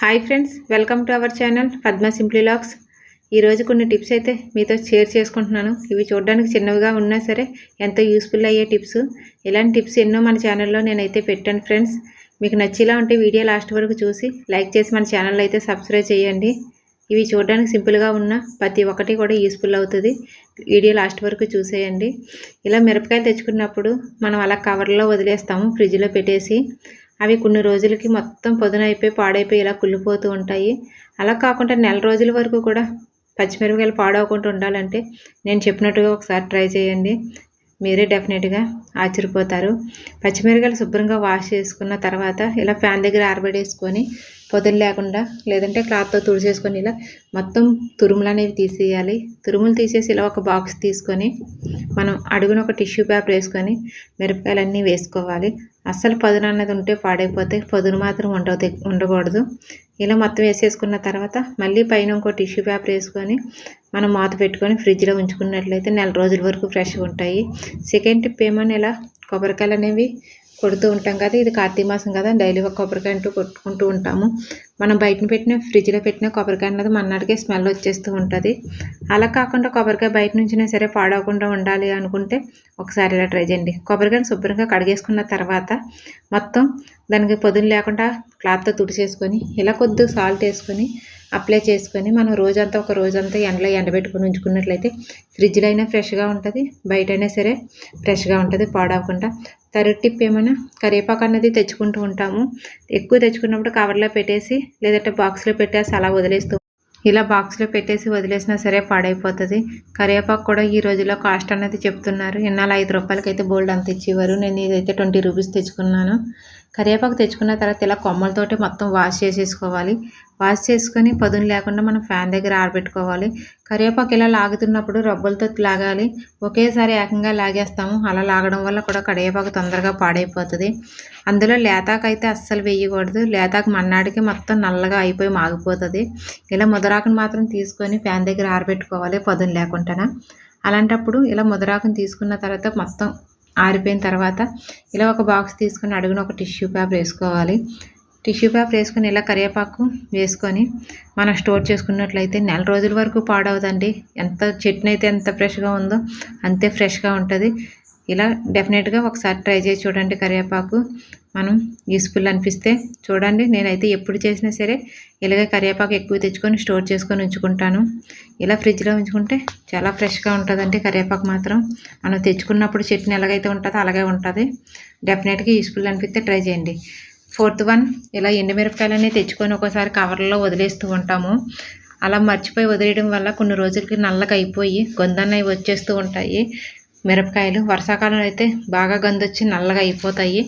Hi friends, welcome to our channel Padma simply logs. ఈరోజు కొన్ని tips అయితే మీతో షేర్ చేసుకుంటున్నాను. ఇవి చూడడానికి చిన్నవిగా ఉన్నా సరే ఎంతో యూస్ఫుల్ అయ్యే టిప్స్. ఇలాంటి టిప్స్ ఎన్నో మన ఛానల్లో నేనైతే పెట్టాను ఫ్రెండ్స్. మీకు నచ్చేలా ఉంటే వీడియో లాస్ట్ వరకు చూసి లైక్ చేసి మన ఛానల్ అయితే సబ్స్క్రైబ్ చేయండి. ఇవి చూడడానికి సింపుల్గా ఉన్న ప్రతి ఒక్కటి కూడా యూస్ఫుల్ అవుతుంది. వీడియో లాస్ట్ వరకు చూసేయండి. ఇలా మిరపకాయలు తెచ్చుకున్నప్పుడు మనం అలా కవర్లో వదిలేస్తాము ఫ్రిడ్జ్లో పెట్టేసి. అవి కొన్ని రోజులకి మొత్తం పొదునైపోయి పాడైపోయి ఇలా కుళ్ళిపోతూ ఉంటాయి. అలా కాకుండా నెల రోజుల వరకు కూడా పచ్చిమిరపకాయలు పాడవకుండా ఉండాలంటే నేను చెప్పినట్టుగా ఒకసారి ట్రై చేయండి. మీరే డెఫినెట్గా ఆశ్చర్యపోతారు. పచ్చిమిరపకాయలు శుభ్రంగా వాష్ చేసుకున్న తర్వాత ఇలా ఫ్యాన్ దగ్గర ఆరబెట్టేసుకొని పొదలు లేకుండా లేదంటే క్లాత్తో తుడిచేసుకొని ఇలా మొత్తం తురుములు అనేవి తీసేయాలి. తురుములు తీసేసి ఇలా ఒక బాక్స్ తీసుకొని మనం అడుగున ఒక టిష్యూ పేపర్ వేసుకొని మిరపకాయలన్నీ వేసుకోవాలి. అస్సలు పదును అన్నది ఉంటే పాడైపోతే, పదును మాత్రం ఉండకూడదు. ఇలా మొత్తం వేసేసుకున్న తర్వాత మళ్ళీ పైన ఇంకో టిష్యూ పేపర్ వేసుకొని మనం మూత పెట్టుకొని ఫ్రిడ్జ్లో ఉంచుకున్నట్లయితే నెల రోజుల వరకు ఫ్రెష్గా ఉంటాయి. సెకండ్ టిప్ ఏమని, ఇలా కొబ్బరికాయలు అనేవి కొడుతూ ఉంటాం కదా. ఇది కార్తీక మాసం కదా, డైలీ ఒక కొబ్బరికాయ అంటూ కొట్టుకుంటూ ఉంటాము. మనం బయటను పెట్టిన ఫ్రిడ్జ్లో పెట్టిన కొబ్బరికాయ అన్నది మన్నాడికే స్మెల్ వచ్చేస్తూ ఉంటుంది. అలా కాకుండా కొబ్బరికాయ బయట నుంచినా సరే పాడవకుండా ఉండాలి అనుకుంటే ఒకసారి ఇలా ట్రై చేయండి. కొబ్బరికాయను శుభ్రంగా కడిగేసుకున్న తర్వాత మొత్తం దానికి పొదును లేకుండా క్లాత్తో తుడిచేసుకొని ఇలా కొద్దిగా సాల్ట్ వేసుకొని అప్లై చేసుకొని మనం ఒక రోజంతా ఎండలో ఎండబెట్టుకొని ఉంచుకున్నట్లయితే ఫ్రిడ్జ్లో అయినా ఫ్రెష్గా ఉంటుంది, బయట అయినా సరే ఫ్రెష్గా ఉంటుంది పాడవకుండా. థర్డ్ టిప్ ఏమైనా, కరివేపాకు అన్నది తెచ్చుకుంటూ ఉంటాము. ఎక్కువ తెచ్చుకున్నప్పుడు కవర్లో పెట్టేసి లేదంటే బాక్స్లో పెట్టేసి అలా వదిలేస్తూ, ఇలా బాక్స్లో పెట్టేసి వదిలేసినా సరే పాడైపోతుంది. కరివేపాకు కూడా ఈ రోజుల్లో కాస్ట్ అనేది చెప్తున్నారు. ఇన్నాళ్ళు 5 రూపాయలకి అయితే బోల్డ్ అంత ఇచ్చేవారు. నేను ఇదైతే 20 రూపీస్ తెచ్చుకున్నాను. కరివేపాకు తెచ్చుకున్న తర్వాత ఇలా కొమ్మలతోటి మొత్తం వాష్ చేసేసుకోవాలి. వాష్ చేసుకొని పదును లేకుండా మనం ఫ్యాన్ దగ్గర ఆరబెట్టుకోవాలి. కరివేపాకు ఇలా లాగుతున్నప్పుడు రబ్బలతో లాగాలి. ఒకేసారి ఏకంగా లాగేస్తాము. అలా లాగడం వల్ల కూడా కరివేపాకు తొందరగా పాడైపోతుంది. అందులో లేతాకు అయితే అస్సలు వేయకూడదు. లేతాకు మన్నాడికి మొత్తం నల్లగా అయిపోయి మాగిపోతుంది. ఇలా ముదరాకును మాత్రం తీసుకొని ఫ్యాన్ దగ్గర ఆరబెట్టుకోవాలి పదును లేకుండా. అలాంటప్పుడు ఇలా ముదరాకును తీసుకున్న తర్వాత మొత్తం ఆరిపోయిన తర్వాత ఇలా ఒక బాక్స్ తీసుకొని అడుగున ఒక టిష్యూ పేపర్ వేసుకోవాలి. టిష్యూ పేపర్ వేసుకొని ఇలా కరివేపాకు వేసుకొని మనం స్టోర్ చేసుకున్నట్లయితే నెల రోజుల వరకు పాడవదండి. ఎంత చట్నీ అయితే ఎంత ఫ్రెష్గా ఉందో అంతే ఫ్రెష్గా ఉంటుంది. ఇలా డెఫినెట్గా ఒకసారి ట్రై చేసి చూడండి. కరివేపాకు మనం యూస్ఫుల్ అనిపిస్తే చూడండి. నేనైతే ఎప్పుడు చేసినా సరే ఇలాగే కరివేపాకు ఎక్కువ తెచ్చుకొని స్టోర్ చేసుకొని ఉంచుకుంటాను. ఇలా ఫ్రిడ్జ్లో ఉంచుకుంటే చాలా ఫ్రెష్గా ఉంటుందండి. కరివేపాకు మాత్రం మనం తెచ్చుకున్నప్పుడు చట్నీ ఎలాగైతే ఉంటుందో అలాగే ఉంటుంది. డెఫినెట్గా యూస్ఫుల్ అనిపిస్తే ట్రై చేయండి. ఫోర్త్ వన్, ఇలా ఎండుమిరపకాయలన్నీ తెచ్చుకొని ఒకసారి కవర్లో వదిలేస్తూ ఉంటాము. అలా మర్చిపోయి వదిలేయడం వల్ల కొన్ని రోజులకి నల్లగా అయిపోయి గొందన్నవి వచ్చేస్తూ ఉంటాయి మిరపకాయలు. వర్షాకాలంలో అయితే బాగా గందొచ్చి నల్లగా అయిపోతాయి.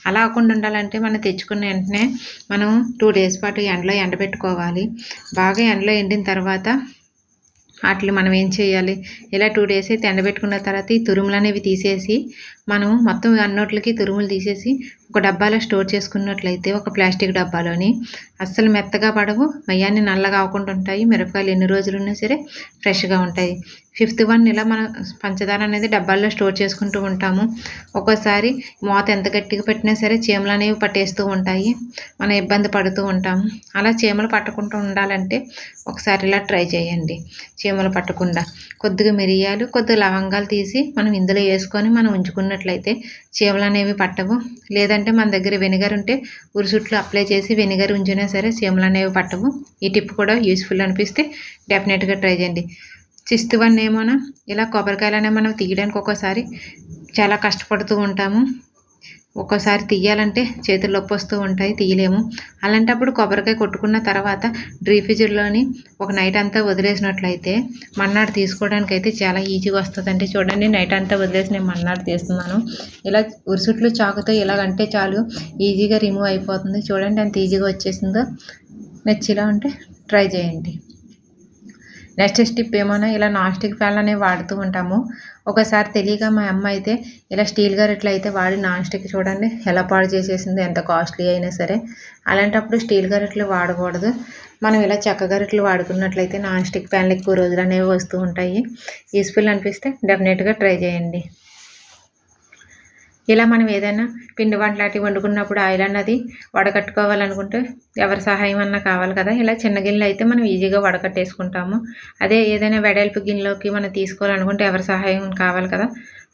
అలా అవ్వకుండా ఉండాలంటే మనం తెచ్చుకున్న వెంటనే మనం 2 డేస్ పాటు ఎండలో ఎండబెట్టుకోవాలి. బాగా ఎండలో ఎండిన తర్వాత వాటిని మనం ఏం చేయాలి, ఇలా 2 డేస్ అయితే ఎండబెట్టుకున్న తర్వాత ఈ తురుములు అనేవి తీసేసి మనం మొత్తం అన్నోట్లకి తురుములు తీసేసి ఒక డబ్బాలో స్టోర్ చేసుకున్నట్లయితే, ఒక ప్లాస్టిక్ డబ్బాలోని అస్సలు మెత్తగా పడవు, మయ్యాన్ని నల్లగా అవ్వకుండా ఉంటాయి. మిరపకాయలు ఎన్ని రోజులు ఉన్నా సరే ఫ్రెష్గా ఉంటాయి. ఫిఫ్త్ వన్, ఇలా మనం పంచదార అనేది డబ్బాల్లో స్టోర్ చేసుకుంటూ ఉంటాము. ఒక్కోసారి మూత ఎంత గట్టిగా పెట్టినా సరే చీమలు అనేవి పట్టేస్తూ ఉంటాయి. మనం ఇబ్బంది పడుతూ ఉంటాము. అలా చీమలు పట్టకుండా ఉండాలంటే ఒకసారి ఇలా ట్రై చేయండి. చీమలు పట్టకుండా కొద్దిగా మిరియాలు, కొద్దిగా లవంగాలు తీసి మనం ఇందులో వేసుకొని మనం ఉంచుకున్నట్లయితే చీమలు అనేవి పట్టవు. లేదంటే మన దగ్గర వెనిగర్ ఉంటే ఉరుసుట్లు అప్లై చేసి వెనిగర్ ఉంచినా సరే చీమలు అనేవి పట్టవు. ఈ టిప్ కూడా యూస్ఫుల్ అనిపిస్తే డెఫినెట్గా ట్రై చేయండి. సిక్స్త్ వన్ ఏమోనా, ఇలా కొబ్బరికాయలనే మనం తీయడానికి ఒక్కోసారి చాలా కష్టపడుతూ ఉంటాము. ఒక్కోసారి తీయాలంటే చేతులు నొప్పి వస్తూ ఉంటాయి, తీయలేము. అలాంటప్పుడు కొబ్బరికాయ కొట్టుకున్న తర్వాత డ్రీఫ్రిడ్జ్లోని ఒక నైట్ అంతా వదిలేసినట్లయితే మన్నాడు తీసుకోవడానికి అయితే చాలా ఈజీగా వస్తుందండి. చూడండి, నైట్ అంతా వదిలేసి నేను మన్నాడు తీస్తున్నాను. ఇలా ఉరుసుట్లు చాకుతో ఇలాగంటే చాలు ఈజీగా రిమూవ్ అయిపోతుంది. చూడండి ఎంత ఈజీగా వచ్చేసిందో. నచ్చిలా ఉంటే ట్రై చేయండి. నెక్స్ట్ స్టిప్ ఏమైనా, ఇలా నాన్ స్టిక్ ప్యాన్లు అనేవి వాడుతూ ఉంటాము. ఒకసారి తెలియక మా అమ్మ అయితే ఇలా స్టీల్ గరిటెలు అయితే వాడి నాన్ స్టిక్ చూడండి ఎలా పాడు చేసేసిందో, ఎంత కాస్ట్లీ అయినా సరే. అలాంటప్పుడు స్టీల్ గరిటెలు వాడకూడదు. మనం ఇలా చెక్క గరిటెలు వాడుకున్నట్లయితే నాన్ స్టిక్ ప్యాన్లు ఎక్కువ రోజులు అనేవి వస్తూ ఉంటాయి. యూస్ఫుల్ అనిపిస్తే డెఫినెట్గా ట్రై చేయండి. ఇలా మనం ఏదైనా పిండి వంటలాంటివి వండుకున్నప్పుడు ఆయిల్ అన్నది వడకట్టుకోవాలనుకుంటే ఎవరి సహాయం అన్నా కావాలి కదా. ఇలా చిన్న గిన్నెలు అయితే మనం ఈజీగా వడకట్టేసుకుంటాము. అదే ఏదైనా వెడల్పు గిన్నెలోకి మనం తీసుకోవాలనుకుంటే ఎవరి సహాయం కావాలి కదా.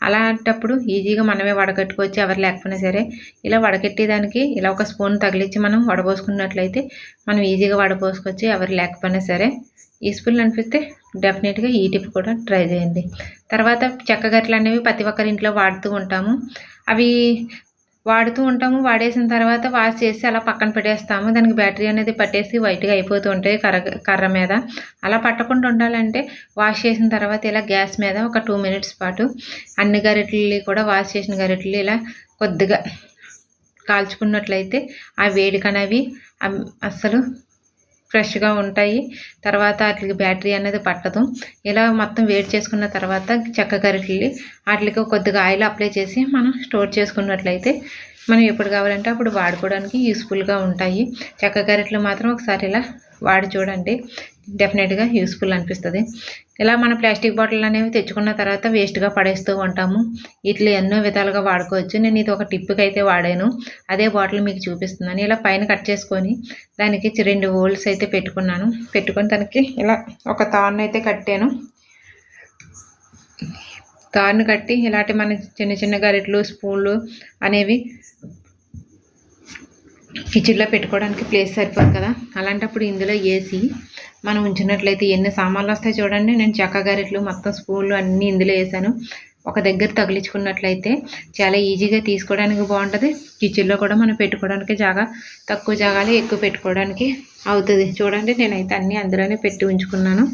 అలాంటప్పుడు ఈజీగా మనమే వడకట్టుకోవచ్చు ఎవరు లేకపోయినా సరే. ఇలా వడకట్టేదానికి ఇలా ఒక స్పూన్ తగిలించి మనం వడపోసుకున్నట్లయితే మనం ఈజీగా వడపోసుకోవచ్చు ఎవరు లేకపోయినా సరే. యూస్ఫుల్ అనిపిస్తే డెఫినెట్గా ఈ టిప్ కూడా ట్రై చేయండి. తర్వాత చెక్క గరిటెలు అనేవి ప్రతి ఒక్కరి ఇంట్లో వాడుతూ ఉంటాము. అవి వాడేసిన తర్వాత వాష్ చేసి అలా పక్కన పెట్టేస్తాము. దానికి బ్యాటరీ అనేది పట్టేసి వైట్గా అయిపోతూ ఉంటాయి కర్ర మీద. అలా పట్టకుండా ఉండాలంటే వాష్ చేసిన తర్వాత ఇలా గ్యాస్ మీద ఒక 2 minutes పాటు అన్ని గరిటెలు కూడా వాష్ చేసిన గరిటెలు ఇలా కొద్దిగా కాల్చుకున్నట్లయితే ఆ వేడికనేవి అస్సలు ఫ్రెష్గా ఉంటాయి. తర్వాత వాటికి బ్యాటరీ అనేది పట్టదు. ఇలా మొత్తం వేడి చేసుకున్న తర్వాత చెక్క గరిటెలు వాటికి కొద్దిగా ఆయిల్ అప్లై చేసి మనం స్టోర్ చేసుకున్నట్లయితే మనం ఎప్పుడు కావాలంటే అప్పుడు వాడుకోవడానికి యూస్ఫుల్గా ఉంటాయి. చెక్క గరిటెలు మాత్రం ఒకసారి ఇలా వాడి చూడండి, డెఫినెట్గా యూస్ఫుల్ అనిపిస్తుంది. ఇలా మన ప్లాస్టిక్ బాటిల్ అనేవి తెచ్చుకున్న తర్వాత వేస్ట్గా పడేస్తూ ఉంటాము. వీటిలో ఎన్నో విధాలుగా వాడుకోవచ్చు. నేను ఇది ఒక టిప్కి అయితే వాడాను, అదే బాటిల్ మీకు చూపిస్తున్నాను. ఇలా పైన కట్ చేసుకొని దానికి 2 holes అయితే పెట్టుకొని దానికి ఇలా ఒక తాడును అయితే కట్టాను. తాడును కట్టి ఇలాంటి మన చిన్న చిన్న గరిటెలు స్పూన్లు అనేవి కిచెన్లో పెట్టుకోవడానికి ప్లేస్ సరిపోదు కదా. అలాంటప్పుడు ఇందులో వేసి మనం ఉంచినట్లయితే ఎన్ని సామాన్లు వస్తాయి చూడండి. నేను చెక్క గరిటెలు మొత్తం స్పూన్లు అన్నీ ఇందులో వేసాను. ఒక దగ్గర తగిలించుకున్నట్లయితే చాలా ఈజీగా తీసుకోవడానికి బాగుంటుంది. కిచెన్లో కూడా మనం పెట్టుకోవడానికి తక్కువ జాగాలో ఎక్కువ పెట్టుకోవడానికి అవుతుంది. చూడండి నేనైతే అన్నీ అందులోనే పెట్టి ఉంచుకున్నాను.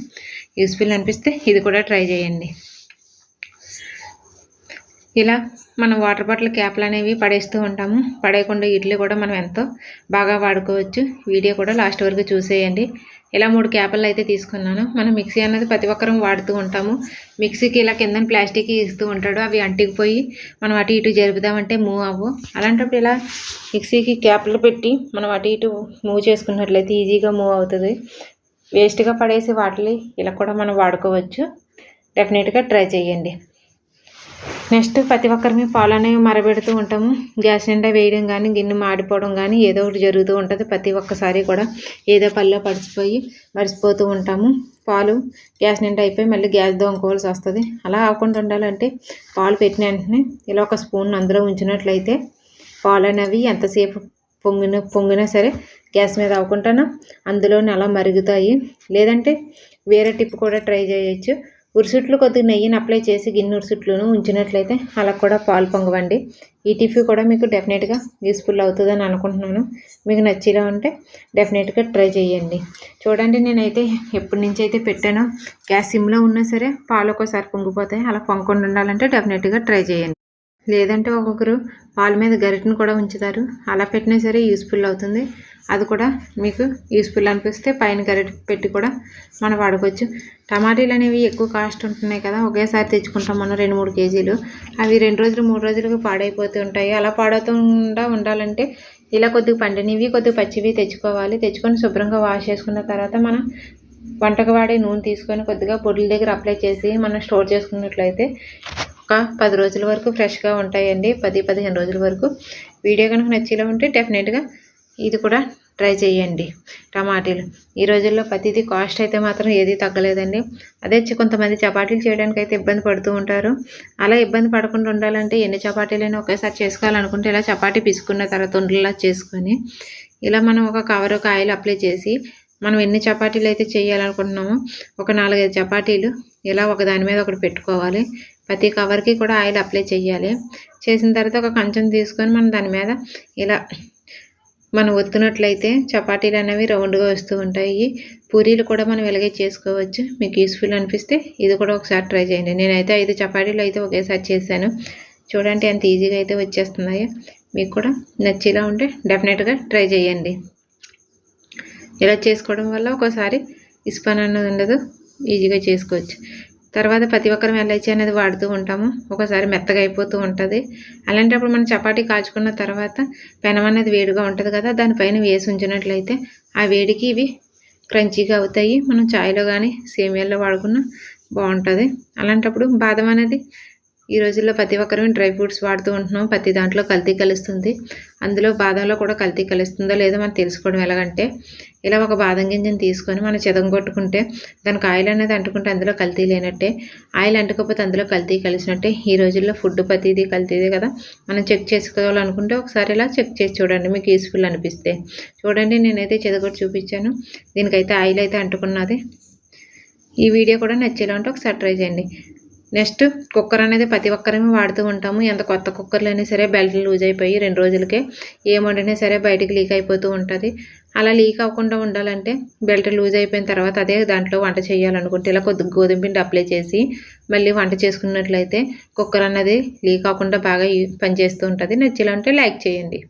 యూస్ఫుల్ అనిపిస్తే ఇది కూడా ట్రై చేయండి. ఇలా మనం వాటర్ బాటిల్ క్యాప్లు అనేవి పడేస్తూ ఉంటాము. పడేయకుండా వీటిని కూడా మనం ఎంతో బాగా వాడుకోవచ్చు. వీడియో కూడా లాస్ట్ వరకు చూసేయండి. ఇలా 3 క్యాపులు అయితే తీసుకున్నాను. మనం మిక్సీ అనేది ప్రతి ఒక్కరం వాడుతూ ఉంటాము. మిక్సీకి ఇలా కింద ప్లాస్టిక్ ఇస్తూ ఉంటాడు, అవి అంటికిపోయి మనం అటు ఇటు జరుపుదామంటే మూవ్ అవ్వు. అలాంటప్పుడు ఇలా మిక్సీకి క్యాప్లు పెట్టి మనం అటు ఇటు మూవ్ చేసుకున్నట్లయితే ఈజీగా మూవ్ అవుతుంది. వేస్ట్గా పడేసి వాటిని ఇలా కూడా మనం వాడుకోవచ్చు. డెఫినెట్గా ట్రై చేయండి. నెక్స్ట్ ప్రతి ఒక్కరిని పాలు అనేవి మరబెడుతూ ఉంటాము. గ్యాస్ నిండా వేయడం కానీ గిన్నె మాడిపోవడం కానీ ఏదో ఒకటి జరుగుతూ ఉంటుంది. ప్రతి ఒక్కసారి కూడా ఏదో పనిలో మర్చిపోతూ ఉంటాము. పాలు గ్యాస్ నిండా అయిపోయి మళ్ళీ గ్యాస్ దొంగకోవాల్సి వస్తుంది. అలా అవ్వకుండా ఉండాలంటే పాలు పెట్టిన వెంటనే ఇలా ఒక స్పూన్ అందులో ఉంచినట్లయితే పాలు అనేవి ఎంతసేపు పొంగినా సరే గ్యాస్ మీద అవ్వకుండా అందులోనే అలా మరుగుతాయి. లేదంటే వేరే టిప్ కూడా ట్రై చేయొచ్చు. ఉరుసుట్లు కొద్దిగా నెయ్యిని అప్లై చేసి గిన్నె ఉరుసుట్లను ఉంచినట్లయితే అలా కూడా పాలు పొంగవండి. ఈ టిప్ కూడా మీకు డెఫినెట్గా యూస్ఫుల్ అవుతుందని అనుకుంటున్నాను. మీకు నచ్చేలా ఉంటే డెఫినెట్గా ట్రై చేయండి. చూడండి నేనైతే ఎప్పటి నుంచి అయితే పెట్టానో గ్యాస్ సిమ్లో ఉన్నా సరే పాలు ఒక్కోసారి పొంగిపోతాయి. అలా పొంగకుండా ఉండాలంటే డెఫినెట్గా ట్రై చేయండి. లేదంటే ఒక్కొక్కరు పాల మీద గరిటెను కూడా ఉంచుతారు. అలా పెట్టినా సరే యూస్ఫుల్ అవుతుంది. అది కూడా మీకు యూస్ఫుల్ అనిపిస్తే పైన గరిటె పెట్టి కూడా మనం వాడుకోవచ్చు. టమాటీలు అనేవి ఎక్కువ కాస్ట్ ఉంటున్నాయి కదా. ఒకేసారి తెచ్చుకుంటాం మనం 2-3 కేజీలు. అవి 2 రోజులు 3 రోజులకు పాడైపోతూ ఉంటాయి. అలా పాడవుకుండా ఉండాలంటే ఇలా కొద్దిగా పండినవి కొద్దిగా పచ్చివి తెచ్చుకొని శుభ్రంగా వాష్ చేసుకున్న తర్వాత మనం వంటకు వాడే నూనె తీసుకొని కొద్దిగా పొడుల దగ్గర అప్లై చేసి మనం స్టోర్ చేసుకున్నట్లయితే ఒక 10 రోజుల వరకు ఫ్రెష్గా ఉంటాయండి. 10-15 రోజుల వరకు. వీడియో కనుక నచ్చేలా ఉంటే డెఫినెట్గా ఇది కూడా ట్రై చేయండి. టమాటీలు ఈ రోజుల్లో ప్రతిదీ కాస్ట్ అయితే మాత్రం ఏది తగ్గలేదండి. అదే కొంతమంది చపాతీలు చేయడానికి అయితే ఇబ్బంది పడుతూ ఉంటారు. అలా ఇబ్బంది పడకుండా ఉండాలంటే ఎన్ని చపాతీలైనా ఒకేసారి చేసుకోవాలనుకుంటే ఇలా చపాతీ పిసుకున్న తర్వాత ఉండలా చేసుకొని ఇలా మనం ఒక కవర్ ఒక ఆయిల్ అప్లై చేసి మనం ఎన్ని చపాతీలు అయితే చేయాలనుకుంటున్నామో ఒక 4-5 చపాతీలు ఇలా ఒకదాని మీద ఒకటి పెట్టుకోవాలి. ప్రతి కవర్కి కూడా ఆయిల్ అప్లై చేయాలి. చేసిన తర్వాత ఒక కంచం తీసుకొని మనం దాని మీద ఇలా మనం ఒత్తునట్లయితే చపాతీలు అనేవి రౌండ్గా వస్తూ ఉంటాయి. పూరీలు కూడా మనం ఇలాగే చేసుకోవచ్చు. మీకు యూస్ఫుల్ అనిపిస్తే ఇది కూడా ఒకసారి ట్రై చేయండి. నేనైతే 5 చపాతీలు అయితే ఒకేసారి చేశాను. చూడండి ఎంత ఈజీగా అయితే వచ్చేస్తున్నాయో. మీకు కూడా నచ్చేలా ఉంటే డెఫినెట్గా ట్రై చేయండి. ఇలా చేసుకోవడం వల్ల ఒక్కోసారి ఇసుపని అన్నది ఉండదు, ఈజీగా చేసుకోవచ్చు. తర్వాత ప్రతి ఒక్కరం ఎల్ఐచి అనేది వాడుతూ ఉంటాము. ఒకసారి మెత్తగా అయిపోతూ ఉంటుంది. అలాంటప్పుడు మనం చపాతీ కాల్చుకున్న తర్వాత పెనం అనేది వేడిగా ఉంటుంది కదా, దానిపైన వేసి ఉంచినట్లయితే ఆ వేడికి ఇవి క్రంచీగా అవుతాయి. మనం చాయ్లో కానీ సేమియాల్లో వాడుకున్న బాగుంటుంది. అలాంటప్పుడు బాదం అనేది ఈ రోజుల్లో ప్రతి ఒక్కరం డ్రై ఫ్రూట్స్ వాడుతూ ఉంటున్నాం. ప్రతి దాంట్లో కల్తీ కలుస్తుంది. అందులో బాదంలో కూడా కల్తీ కలుస్తుందో లేదో మనం తెలుసుకోవడం ఎలాగంటే, ఇలా ఒక బాదం గింజను తీసుకొని మనం చితగొట్టుకుంటే దానికి ఆయిల్ అనేది అంటుకుంటే అందులో కల్తీ లేనట్టే. ఆయిల్ అంటుకోకపోతే అందులో కల్తీ కలిసినట్టే. ఈ రోజుల్లో ఫుడ్ ప్రతిదీ కల్తీదే కదా. మనం చెక్ చేసుకోవాలనుకుంటే ఒకసారి ఇలా చెక్ చేసి చూడండి, మీకు యూస్ఫుల్ అనిపిస్తే. చూడండి, నేనైతే చితగొట్టి చూపించాను. దీనికైతే ఆయిల్ అయితే అంటుకున్నది. ఈ వీడియో కూడా నచ్చేలా ఉంటే ఒకసారి ట్రై చేయండి. నెక్స్ట్, కుక్కర్ అనేది ప్రతి ఒక్కరమే వాడుతూ ఉంటాము. ఎంత కొత్త కుక్కర్లు అయినా సరే బెల్ట్ లూజ్ అయిపోయి 2 రోజులకే ఏం వండినా సరే బయటికి లీక్ అయిపోతూ ఉంటుంది. అలా లీక్ అవ్వకుండా ఉండాలంటే బెల్ట్ లూజ్ అయిపోయిన తర్వాత అదే దాంట్లో వంట చేయాలనుకుంటే ఇలా కొద్దిగా గోధుమ పిండి అప్లై చేసి మళ్ళీ వంట చేసుకున్నట్లయితే కుక్కర్ అన్నది లీక్ అవ్వకుండా బాగా పనిచేస్తూ ఉంటుంది. నచ్చేలా ఉంటే లైక్ చేయండి.